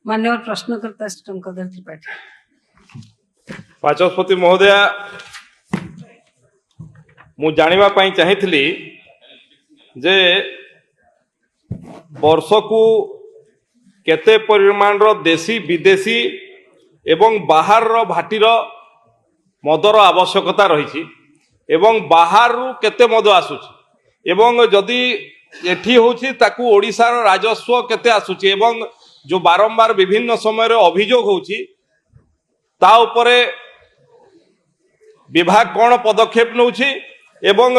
मान्यवर प्रश्नकर्ता श्री टंकधर त्रिपाठी। बाचस्पति महोदय मु जानिबा पई चाहिथिली जे वर्ष को केते परिमाण रो देशी विदेशी एवं बाहर रो भाटीर मदर आवश्यकता रही एवं बाहर रु केते मद आसुची एवं जदि एठी होची ताकू ओडिशार राजस्व केते आसुची एवं जो बारंबार विभिन्न समय रे अभियोग होची ता उपरे विभाग कौन पदक्षेप नौची एवं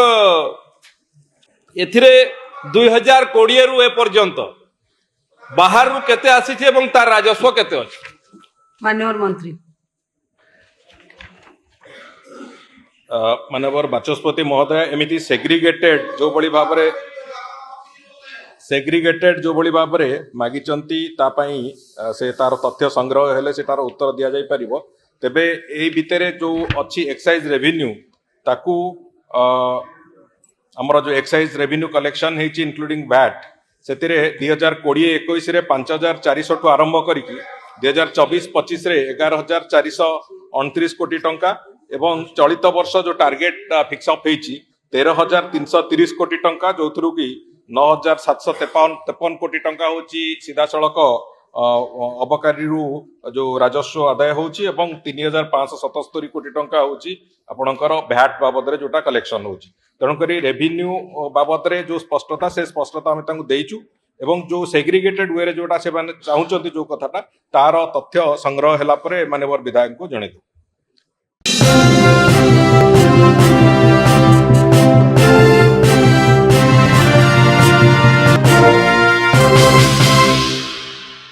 एथिरे 2020 रु ए पर्यंत बाहर रु केते आसीची एवं तार राजस्व केते अछि। मान्यवर मंत्री। मानवर बाचस्पति महोदय एमिति सेग्रीगेटेड जो बड़ी भाबरे मागिचंती तापाई से तार तथ्य संग्रह हेले से तार उत्तर दिया जाई परिबो तेबे एही भितरे जो अछि एक्साइज रेवेन्यू ताकू हमर जो एक्साइज रेवेन्यू कलेक्शन हेची इंक्लूडिंग वैट सेतिरे 2020-21 रे 5400 टु आरंभ करिकि 2024-25 रे 11429 कोटी टंका एवं चलित वर्ष जो टार्गेट फिक्स अप हेची 13330 कोटी टंका जो थ्रु की 9753 कोटी टंका होची सीधा सड़क अबकारी जो राजस्व आदाय होची एवं 3577 कोटी टंका होची आपणकर भैट बाबद जोटा कलेक्शन होची तेणुकरी रेवेन्यू बाबद जो स्पष्टता से स्पष्टता आम देचु एवं जो सेग्रीगेटेड वे जोटा से चाहूँगी जो कथाटा तार तथ्य संग्रह है माननीय विधायक को जन।